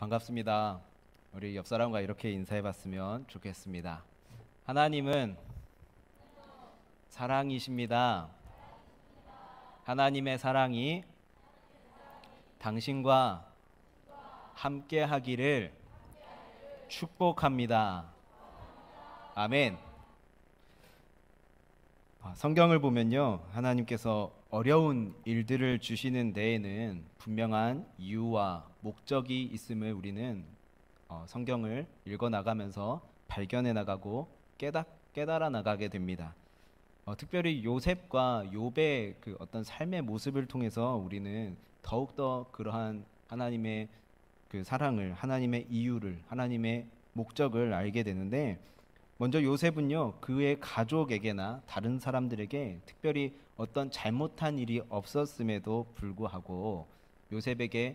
반갑습니다. 우리 옆 사람과 이렇게 인사해봤으면 좋겠습니다. 하나님은 사랑이십니다. 하나님의 사랑이 당신과 함께 하기를 축복합니다. 아멘. 성경을 보면요, 하나님께서 어려운 일들을 주시는 데에는 분명한 이유와 목적이 있음을 우리는 성경을 읽어 나가면서 발견해 나가고 깨달아 나가게 됩니다. 특별히 요셉과 욥의 그 어떤 삶의 모습을 통해서 우리는 더욱더 그러한 하나님의 그 사랑을, 하나님의 이유를, 하나님의 목적을 알게 되는데, 먼저 요셉은요, 그의 가족에게나 다른 사람들에게 특별히 어떤 잘못한 일이 없었음에도 불구하고 요셉에게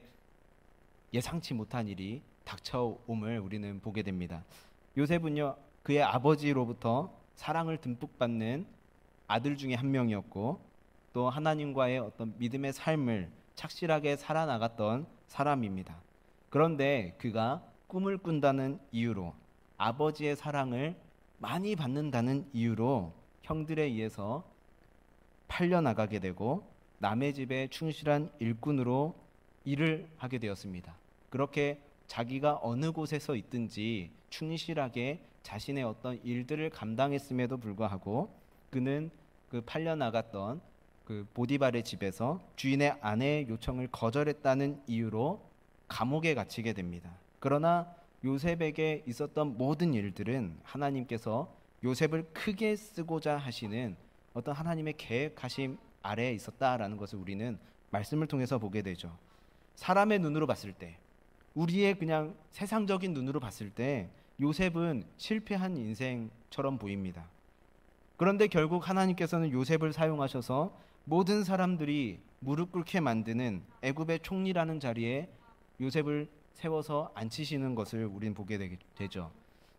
예상치 못한 일이 닥쳐옴을 우리는 보게 됩니다. 요셉은요, 그의 아버지로부터 사랑을 듬뿍 받는 아들 중에 한 명이었고, 또 하나님과의 어떤 믿음의 삶을 착실하게 살아나갔던 사람입니다. 그런데 그가 꿈을 꾼다는 이유로, 아버지의 사랑을 많이 받는다는 이유로 형들에 의해서 팔려나가게 되고 남의 집에 충실한 일꾼으로 일을 하게 되었습니다. 그렇게 자기가 어느 곳에서 있든지 충실하게 자신의 어떤 일들을 감당했음에도 불구하고 그는 그 팔려나갔던 그 보디발의 집에서 주인의 아내의 요청을 거절했다는 이유로 감옥에 갇히게 됩니다. 그러나 요셉에게 있었던 모든 일들은 하나님께서 요셉을 크게 쓰고자 하시는 어떤 하나님의 계획하심 아래에 있었다라는 것을 우리는 말씀을 통해서 보게 되죠. 사람의 눈으로 봤을 때, 우리의 그냥 세상적인 눈으로 봤을 때 요셉은 실패한 인생처럼 보입니다. 그런데 결국 하나님께서는 요셉을 사용하셔서 모든 사람들이 무릎 꿇게 만드는 애굽의 총리라는 자리에 요셉을 세워서 앉히시는 것을 우리는 보게 되죠.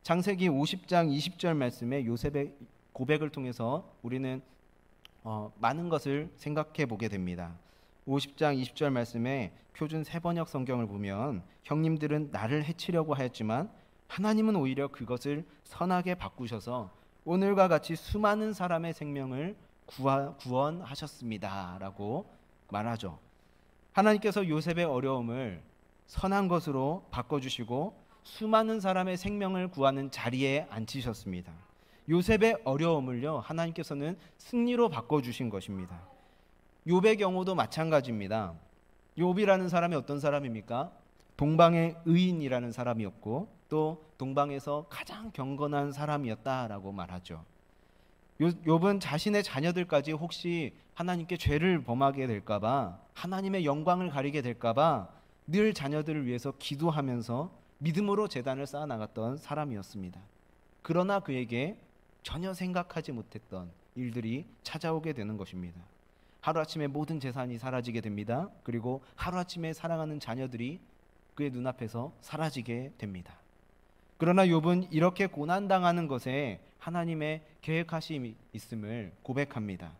창세기 50장 20절 말씀에 요셉의 고백을 통해서 우리는 많은 것을 생각해 보게 됩니다. 50장 20절 말씀에 표준 새번역 성경을 보면 형님들은 나를 해치려고 하였지만 하나님은 오히려 그것을 선하게 바꾸셔서 오늘과 같이 수많은 사람의 생명을 구원하셨습니다 라고 말하죠. 하나님께서 요셉의 어려움을 선한 것으로 바꿔주시고 수많은 사람의 생명을 구하는 자리에 앉히셨습니다. 요셉의 어려움을요, 하나님께서는 승리로 바꿔주신 것입니다. 욥의 경우도 마찬가지입니다. 욥이라는 사람이 어떤 사람입니까? 동방의 의인이라는 사람이었고 또 동방에서 가장 경건한 사람이었다라고 말하죠. 욥은 자신의 자녀들까지 혹시 하나님께 죄를 범하게 될까봐, 하나님의 영광을 가리게 될까봐 늘 자녀들을 위해서 기도하면서 믿음으로 제단을 쌓아나갔던 사람이었습니다. 그러나 그에게 전혀 생각하지 못했던 일들이 찾아오게 되는 것입니다. 하루아침에 모든 재산이 사라지게 됩니다. 그리고 하루아침에 사랑하는 자녀들이 그의 눈앞에서 사라지게 됩니다. 그러나 욥은 이렇게 고난당하는 것에 하나님의 계획하심이 있음을 고백합니다.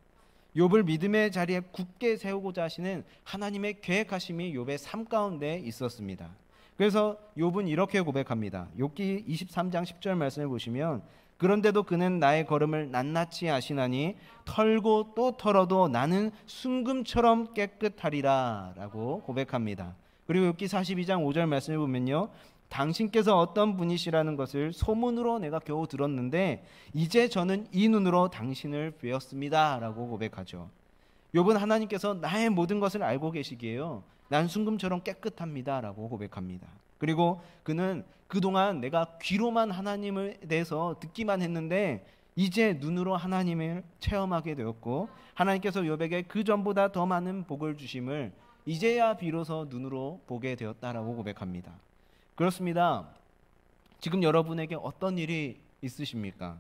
욥을 믿음의 자리에 굳게 세우고자 하시는 하나님의 계획하심이 욥의 삶 가운데 있었습니다. 그래서 욥은 이렇게 고백합니다. 욥기 23장 10절 말씀을 보시면 그런데도 그는 나의 걸음을 낱낱이 아시나니 털고 또 털어도 나는 순금처럼 깨끗하리라 라고 고백합니다. 그리고 욥기 42장 5절 말씀을 보면요, 당신께서 어떤 분이시라는 것을 소문으로 내가 겨우 들었는데 이제 저는 이 눈으로 당신을 뵈었습니다 라고 고백하죠. 욥은 하나님께서 나의 모든 것을 알고 계시기에요, 난 순금처럼 깨끗합니다 라고 고백합니다. 그리고 그는 그동안 내가 귀로만 하나님에 대해서 듣기만 했는데 이제 눈으로 하나님을 체험하게 되었고 하나님께서 욥에게 그 전보다 더 많은 복을 주심을 이제야 비로소 눈으로 보게 되었다라고 고백합니다. 그렇습니다. 지금 여러분에게 어떤 일이 있으십니까?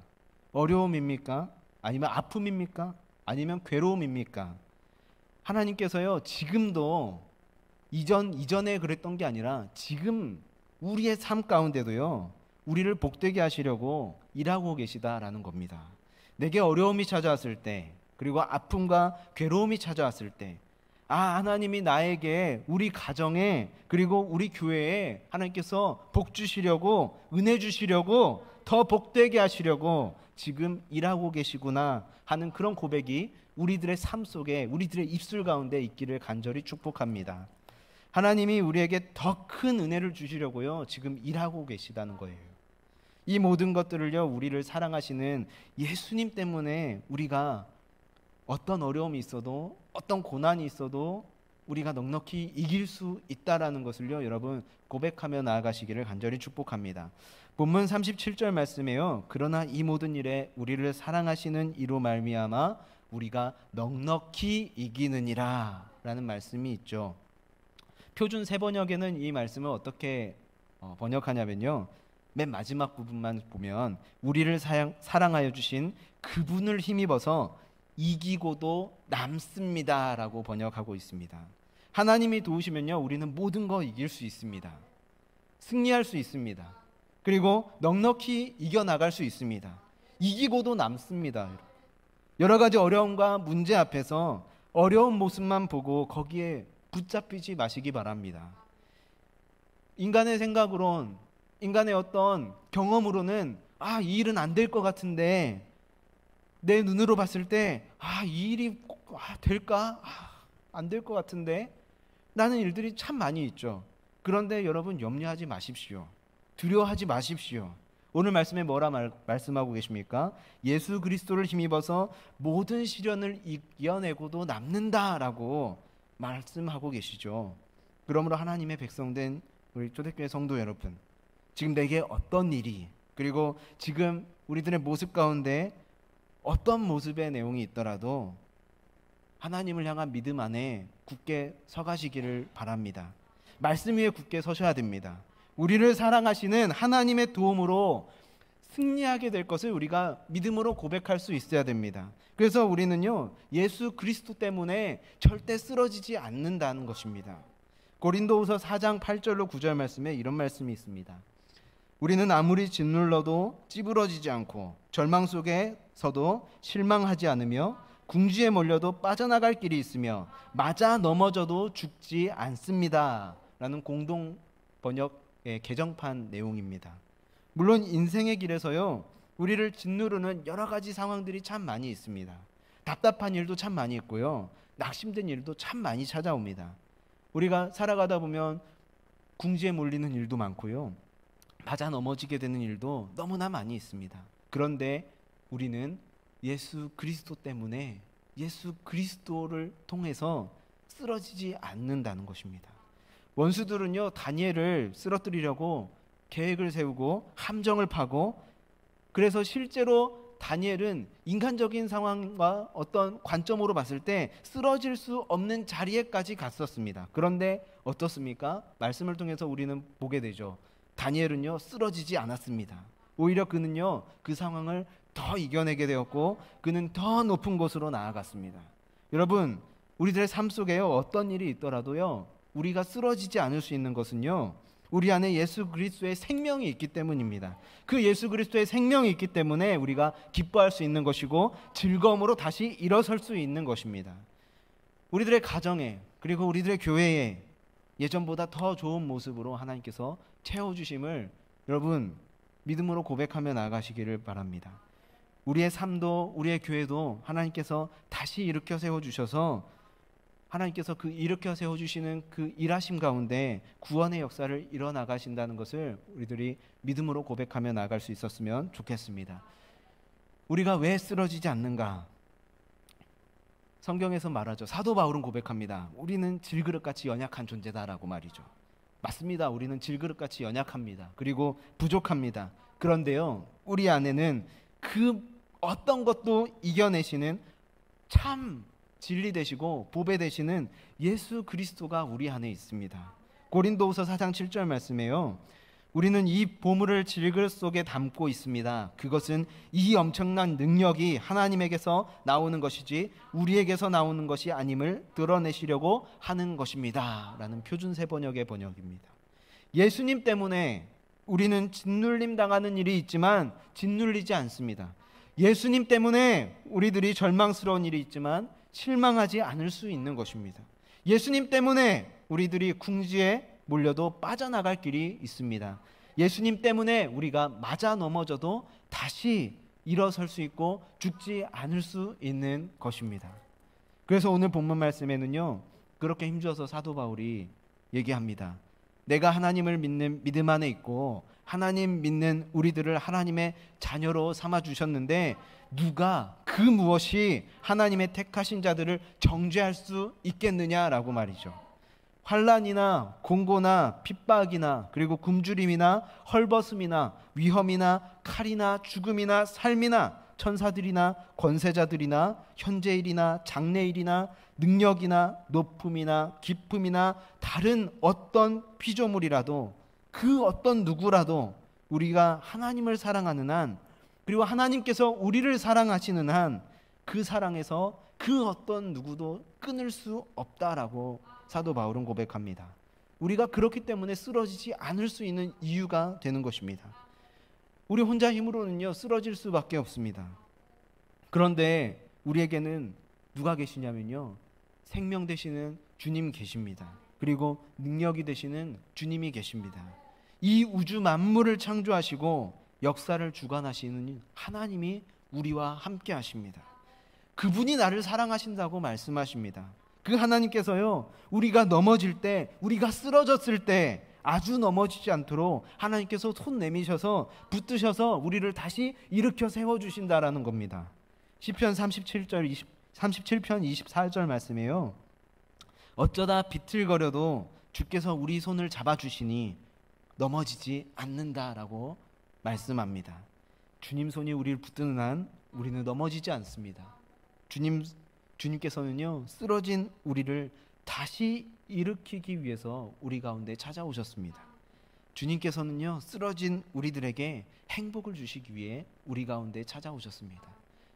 어려움입니까? 아니면 아픔입니까? 아니면 괴로움입니까? 하나님께서요, 지금도 이전에 그랬던 게 아니라 지금 우리의 삶 가운데도요, 우리를 복되게 하시려고 일하고 계시다라는 겁니다. 내게 어려움이 찾아왔을 때, 그리고 아픔과 괴로움이 찾아왔을 때 하나님이 나에게, 우리 가정에, 그리고 우리 교회에 하나님께서 복 주시려고, 은혜 주시려고, 더 복되게 하시려고 지금 일하고 계시구나 하는 그런 고백이 우리들의 삶 속에, 우리들의 입술 가운데 있기를 간절히 축복합니다. 하나님이 우리에게 더 큰 은혜를 주시려고요, 지금 일하고 계시다는 거예요. 이 모든 것들을요, 우리를 사랑하시는 예수님 때문에 우리가 어떤 어려움이 있어도, 어떤 고난이 있어도 우리가 넉넉히 이길 수 있다라는 것을요, 여러분 고백하며 나아가시기를 간절히 축복합니다. 본문 37절 말씀에요, 그러나 이 모든 일에 우리를 사랑하시는 이로 말미암아 우리가 넉넉히 이기느니라 라는 말씀이 있죠. 표준 세번역에는 이 말씀을 어떻게 번역하냐면요, 맨 마지막 부분만 보면 우리를 사랑하여 주신 그분을 힘입어서 이기고도 남습니다 라고 번역하고 있습니다. 하나님이 도우시면요, 우리는 모든 거 이길 수 있습니다. 승리할 수 있습니다. 그리고 넉넉히 이겨나갈 수 있습니다. 이기고도 남습니다. 여러 가지 어려움과 문제 앞에서 어려운 모습만 보고 거기에 붙잡히지 마시기 바랍니다. 인간의 생각으론, 인간의 어떤 경험으로는 이 일은 안 될 것 같은데, 내 눈으로 봤을 때 이 일이 될까? 안 될 것 같은데 라는 일들이 참 많이 있죠. 그런데 여러분 염려하지 마십시오. 두려워하지 마십시오. 오늘 말씀에 뭐라 말씀하고 계십니까? 예수 그리스도를 힘입어서 모든 시련을 이겨내고도 남는다라고 말씀하고 계시죠. 그러므로 하나님의 백성된 우리 초대교회 성도 여러분, 지금 내게 어떤 일이, 그리고 지금 우리들의 모습 가운데 어떤 모습의 내용이 있더라도 하나님을 향한 믿음 안에 굳게 서가시기를 바랍니다. 말씀 위에 굳게 서셔야 됩니다. 우리를 사랑하시는 하나님의 도움으로 승리하게 될 것을 우리가 믿음으로 고백할 수 있어야 됩니다. 그래서 우리는요, 예수 그리스도 때문에 절대 쓰러지지 않는다는 것입니다. 고린도후서 4장 8절로 9절 말씀에 이런 말씀이 있습니다. 우리는 아무리 짓눌러도 찌부러지지 않고 절망 속에서도 실망하지 않으며 궁지에 몰려도 빠져나갈 길이 있으며 맞아 넘어져도 죽지 않습니다 라는 공동 번역의 개정판 내용입니다. 물론 인생의 길에서요, 우리를 짓누르는 여러 가지 상황들이 참 많이 있습니다. 답답한 일도 참 많이 있고요, 낙심된 일도 참 많이 찾아옵니다. 우리가 살아가다 보면 궁지에 몰리는 일도 많고요, 맞아 넘어지게 되는 일도 너무나 많이 있습니다. 그런데 우리는 예수 그리스도 때문에, 예수 그리스도를 통해서 쓰러지지 않는다는 것입니다. 원수들은요, 다니엘을 쓰러뜨리려고 계획을 세우고 함정을 파고, 그래서 실제로 다니엘은 인간적인 상황과 어떤 관점으로 봤을 때 쓰러질 수 없는 자리에까지 갔었습니다. 그런데 어떻습니까? 말씀을 통해서 우리는 보게 되죠. 다니엘은요, 쓰러지지 않았습니다. 오히려 그는요, 그 상황을 더 이겨내게 되었고 그는 더 높은 곳으로 나아갔습니다. 여러분, 우리들의 삶 속에요, 어떤 일이 있더라도요, 우리가 쓰러지지 않을 수 있는 것은요, 우리 안에 예수 그리스도의 생명이 있기 때문입니다. 그 예수 그리스도의 생명이 있기 때문에 우리가 기뻐할 수 있는 것이고 즐거움으로 다시 일어설 수 있는 것입니다. 우리들의 가정에, 그리고 우리들의 교회에 예전보다 더 좋은 모습으로 하나님께서 채워주심을 여러분 믿음으로 고백하며 나아가시기를 바랍니다. 우리의 삶도, 우리의 교회도 하나님께서 다시 일으켜 세워주셔서 하나님께서 그 일으켜 세워주시는 그 일하심 가운데 구원의 역사를 이뤄나가신다는 것을 우리들이 믿음으로 고백하며 나아갈 수 있었으면 좋겠습니다. 우리가 왜 쓰러지지 않는가? 성경에서 말하죠. 사도 바울은 고백합니다. 우리는 질그릇같이 연약한 존재다라고 말이죠. 맞습니다. 우리는 질그릇같이 연약합니다. 그리고 부족합니다. 그런데요, 우리 안에는 그 어떤 것도 이겨내시는 참 진리 되시고 보배 되시는 예수 그리스도가 우리 안에 있습니다. 고린도후서 4장 7절 말씀에요, 우리는 이 보물을 질그릇 속에 담고 있습니다. 그것은 이 엄청난 능력이 하나님에게서 나오는 것이지 우리에게서 나오는 것이 아님을 드러내시려고 하는 것입니다 라는 표준 세번역의 번역입니다. 예수님 때문에 우리는 짓눌림 당하는 일이 있지만 짓눌리지 않습니다. 예수님 때문에 우리들이 절망스러운 일이 있지만 실망하지 않을 수 있는 것입니다. 예수님 때문에 우리들이 궁지에 몰려도 빠져나갈 길이 있습니다. 예수님 때문에 우리가 맞아 넘어져도 다시 일어설 수 있고 죽지 않을 수 있는 것입니다. 그래서 오늘 본문 말씀에는요, 그렇게 힘줘서 사도 바울이 얘기합니다. 내가 하나님을 믿는 믿음 안에 있고 하나님 믿는 우리들을 하나님의 자녀로 삼아 주셨는데 누가 그 무엇이 하나님의 택하신 자들을 정죄할 수 있겠느냐라고 말이죠. 환난이나 공고나 핍박이나 그리고 굶주림이나 헐벗음이나 위험이나 칼이나 죽음이나 삶이나 천사들이나 권세자들이나 현재일이나 장래일이나 능력이나 높음이나 깊음이나 다른 어떤 피조물이라도 그 어떤 누구라도 우리가 하나님을 사랑하는 한, 그리고 하나님께서 우리를 사랑하시는 한 그 사랑에서 그 어떤 누구도 끊을 수 없다라고 사도 바울은 고백합니다. 우리가 그렇기 때문에 쓰러지지 않을 수 있는 이유가 되는 것입니다. 우리 혼자 힘으로는요 쓰러질 수밖에 없습니다. 그런데 우리에게는 누가 계시냐면요, 생명 되시는 주님 계십니다. 그리고 능력이 되시는 주님이 계십니다. 이 우주 만물을 창조하시고 역사를 주관하시는 하나님이 우리와 함께 하십니다. 그분이 나를 사랑하신다고 말씀하십니다. 그 하나님께서요, 우리가 넘어질 때, 우리가 쓰러졌을 때 아주 넘어지지 않도록 하나님께서 손 내미셔서 붙드셔서 우리를 다시 일으켜 세워주신다라는 겁니다. 시편 37편 24절 말씀이에요. 어쩌다 비틀거려도 주께서 우리 손을 잡아주시니 넘어지지 않는다라고 말씀합니다. 주님 손이 우리를 붙드는 한 우리는 넘어지지 않습니다. 주님께서는요, 쓰러진 우리를 다시 일으키기 위해서 우리 가운데 찾아오셨습니다. 주님께서는요, 쓰러진 우리들에게 행복을 주시기 위해 우리 가운데 찾아오셨습니다.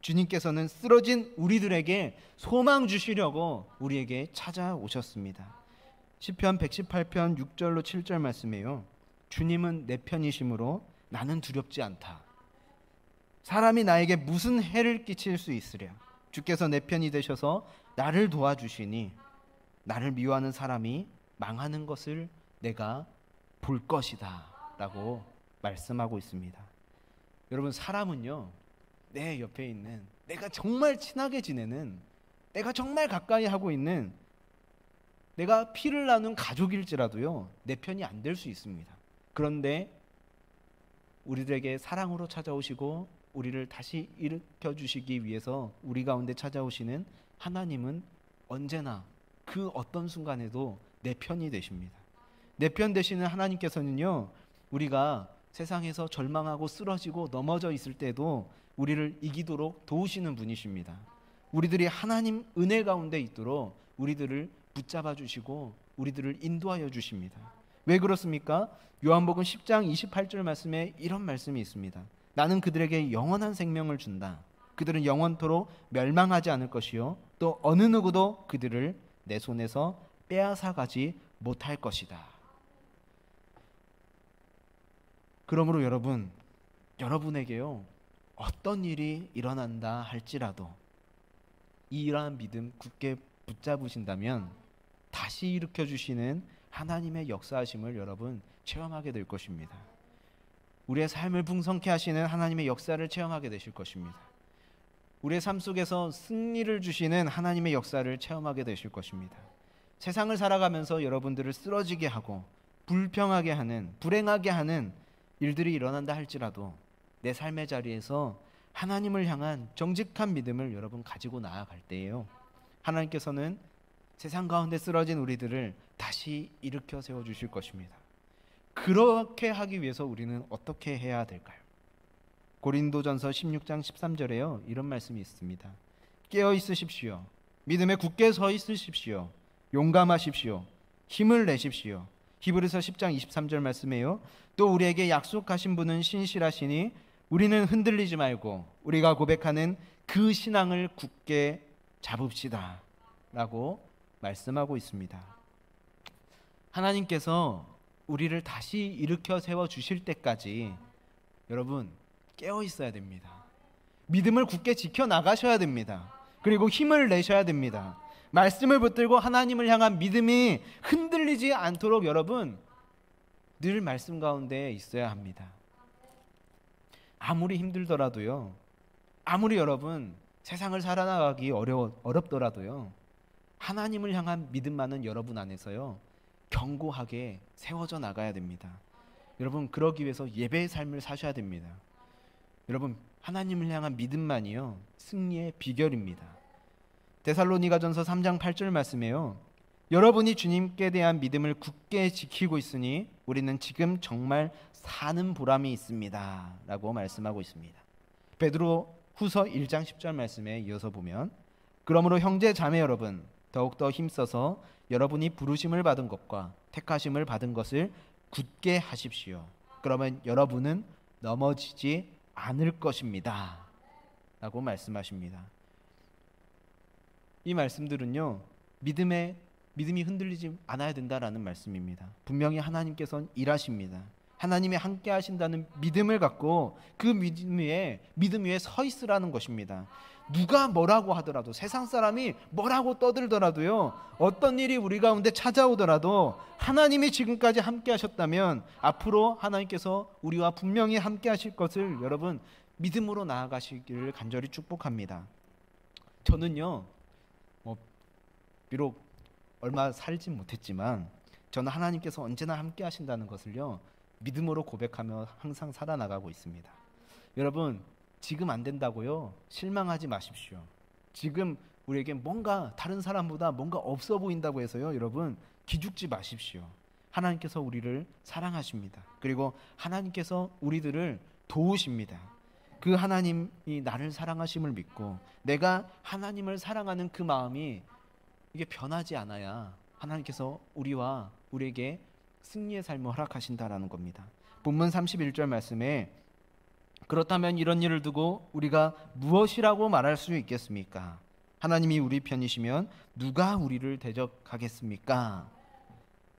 주님께서는 쓰러진 우리들에게 소망 주시려고 우리에게 찾아오셨습니다. 시편 118편 6절로 7절 말씀이에요. 주님은 내 편이시므로 나는 두렵지 않다. 사람이 나에게 무슨 해를 끼칠 수 있으랴. 주께서 내 편이 되셔서 나를 도와주시니 나를 미워하는 사람이 망하는 것을 내가 볼 것이다 라고 말씀하고 있습니다. 여러분, 사람은요, 내 옆에 있는, 내가 정말 친하게 지내는, 내가 정말 가까이 하고 있는, 내가 피를 나눈 가족일지라도요 내 편이 안 될 수 있습니다. 그런데 우리들에게 사랑으로 찾아오시고 우리를 다시 일으켜 주시기 위해서 우리 가운데 찾아오시는 하나님은 언제나 그 어떤 순간에도 내 편이 되십니다. 내 편 되시는 하나님께서는요, 우리가 세상에서 절망하고 쓰러지고 넘어져 있을 때도 우리를 이기도록 도우시는 분이십니다. 우리들이 하나님 은혜 가운데 있도록 우리들을 붙잡아 주시고 우리들을 인도하여 주십니다. 왜 그렇습니까? 요한복음 10장 28절 말씀에 이런 말씀이 있습니다. 나는 그들에게 영원한 생명을 준다. 그들은 영원토록 멸망하지 않을 것이요 또 어느 누구도 그들을 내 손에서 빼앗아가지 못할 것이다. 그러므로 여러분에게요, 어떤 일이 일어난다 할지라도 이러한 믿음 굳게 붙잡으신다면 다시 일으켜 주시는 하나님의 역사하심을 여러분 체험하게 될 것입니다. 우리의 삶을 풍성케 하시는 하나님의 역사를 체험하게 되실 것입니다. 우리의 삶 속에서 승리를 주시는 하나님의 역사를 체험하게 되실 것입니다. 세상을 살아가면서 여러분들을 쓰러지게 하고 불평하게 하는, 불행하게 하는 일들이 일어난다 할지라도 내 삶의 자리에서 하나님을 향한 정직한 믿음을 여러분 가지고 나아갈 때에요, 하나님께서는 세상 가운데 쓰러진 우리들을 다시 일으켜 세워주실 것입니다. 그렇게 하기 위해서 우리는 어떻게 해야 될까요? 고린도전서 16장 13절에요 이런 말씀이 있습니다. 깨어 있으십시오. 믿음에 굳게 서 있으십시오. 용감하십시오. 힘을 내십시오. 히브리서 10장 23절 말씀이에요. 또 우리에게 약속하신 분은 신실하시니 우리는 흔들리지 말고 우리가 고백하는 그 신앙을 굳게 잡읍시다 라고 말씀하고 있습니다. 하나님께서 우리를 다시 일으켜 세워 주실 때까지 여러분 깨어 있어야 됩니다. 믿음을 굳게 지켜 나가셔야 됩니다. 그리고 힘을 내셔야 됩니다. 말씀을 붙들고 하나님을 향한 믿음이 흔들리지 않도록 여러분 늘 말씀 가운데 있어야 합니다. 아무리 힘들더라도요, 아무리 여러분 세상을 살아나가기 어렵더라도요, 하나님을 향한 믿음만은 여러분 안에서요 견고하게 세워져 나가야 됩니다. 여러분 그러기 위해서 예배의 삶을 사셔야 됩니다. 여러분 하나님을 향한 믿음만이요 승리의 비결입니다. 데살로니가전서 3장 8절 말씀에요, 여러분이 주님께 대한 믿음을 굳게 지키고 있으니 우리는 지금 정말 사는 보람이 있습니다 라고 말씀하고 있습니다. 베드로 후서 1장 10절 말씀에 이어서 보면, 그러므로 형제 자매 여러분 더욱더 힘써서 여러분이 부르심을 받은 것과 택하심을 받은 것을 굳게 하십시오. 그러면 여러분은 넘어지지 않을 것입니다 라고 말씀하십니다. 이 말씀들은요 믿음이 흔들리지 않아야 된다라는 말씀입니다. 분명히 하나님께서는 일하십니다. 하나님이 함께 하신다는 믿음을 갖고 그 믿음 위에 서 있으라는 것입니다. 누가 뭐라고 하더라도, 세상 사람이 뭐라고 떠들더라도요, 어떤 일이 우리 가운데 찾아오더라도 하나님이 지금까지 함께 하셨다면 앞으로 하나님께서 우리와 분명히 함께 하실 것을 여러분 믿음으로 나아가시기를 간절히 축복합니다. 저는요 비록 얼마 살진 못했지만 저는 하나님께서 언제나 함께 하신다는 것을요 믿음으로 고백하며 항상 살아나가고 있습니다. 여러분 지금 안 된다고요 실망하지 마십시오. 지금 우리에게 뭔가 다른 사람보다 뭔가 없어 보인다고 해서요 여러분 기죽지 마십시오. 하나님께서 우리를 사랑하십니다. 그리고 하나님께서 우리들을 도우십니다. 그 하나님이 나를 사랑하심을 믿고 내가 하나님을 사랑하는 그 마음이 이게 변하지 않아야 하나님께서 우리에게 승리의 삶을 허락하신다라는 겁니다. 본문 31절 말씀에, 그렇다면 이런 일을 두고 우리가 무엇이라고 말할 수 있겠습니까? 하나님이 우리 편이시면 누가 우리를 대적하겠습니까?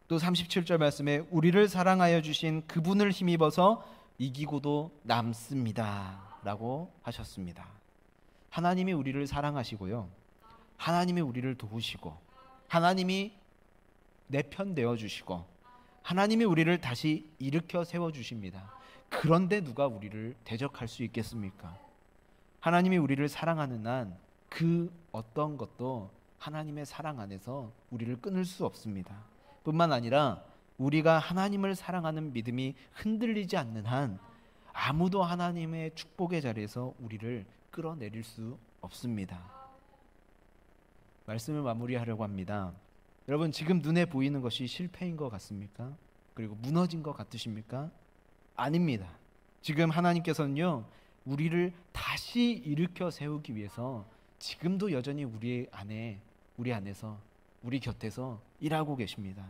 또 37절 말씀에, 우리를 사랑하여 주신 그분을 힘입어서 이기고도 남습니다 라고 하셨습니다. 하나님이 우리를 사랑하시고요, 하나님이 우리를 도우시고, 하나님이 내 편 되어 주시고, 하나님이 우리를 다시 일으켜 세워 주십니다. 그런데 누가 우리를 대적할 수 있겠습니까? 하나님이 우리를 사랑하는 한 그 어떤 것도 하나님의 사랑 안에서 우리를 끊을 수 없습니다. 뿐만 아니라 우리가 하나님을 사랑하는 믿음이 흔들리지 않는 한 아무도 하나님의 축복의 자리에서 우리를 끌어내릴 수 없습니다. 말씀을 마무리하려고 합니다. 여러분 지금 눈에 보이는 것이 실패인 것 같습니까? 그리고 무너진 것 같으십니까? 아닙니다. 지금 하나님께서는요 우리를 다시 일으켜 세우기 위해서 지금도 여전히 우리 안에서 우리 곁에서 일하고 계십니다.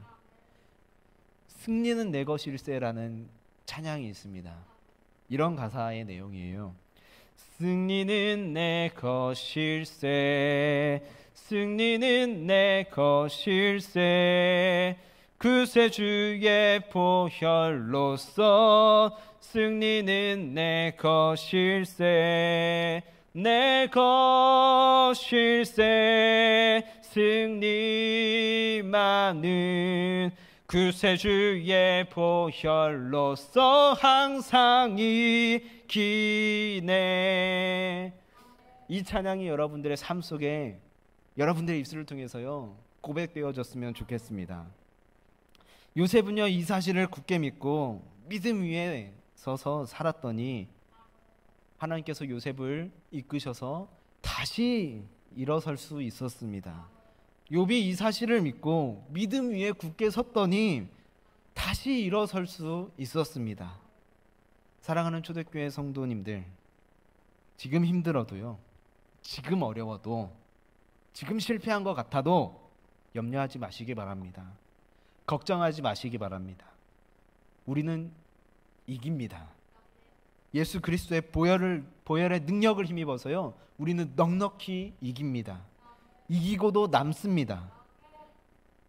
승리는 내 것일세라는 찬양이 있습니다. 이런 가사의 내용이에요. 승리는 내 것일세, 승리는 내 것일세, 구세주의 보혈로서 승리는 내 것일세, 내 것일세, 승리만은 구세주의 보혈로서 항상 이기네. 이 찬양이 여러분들의 삶 속에 여러분들의 입술을 통해서요 고백되어졌으면 좋겠습니다. 요셉은요 이 사실을 굳게 믿고 믿음 위에 서서 살았더니 하나님께서 요셉을 이끄셔서 다시 일어설 수 있었습니다. 욥이 이 사실을 믿고 믿음 위에 굳게 섰더니 다시 일어설 수 있었습니다. 사랑하는 초대교회 성도님들, 지금 힘들어도요, 지금 어려워도, 지금 실패한 것 같아도 염려하지 마시기 바랍니다. 걱정하지 마시기 바랍니다. 우리는 이깁니다. 예수 그리스도의 보혈의 능력을 힘입어서요 우리는 넉넉히 이깁니다. 이기고도 남습니다.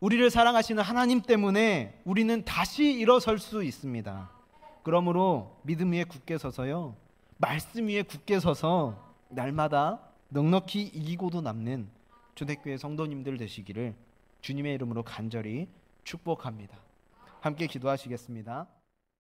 우리를 사랑하시는 하나님 때문에 우리는 다시 일어설 수 있습니다. 그러므로 믿음 위에 굳게 서서요, 말씀 위에 굳게 서서 날마다 넉넉히 이기고도 남는 초대교회 성도님들 되시기를 주님의 이름으로 간절히 축복합니다. 함께 기도하시겠습니다.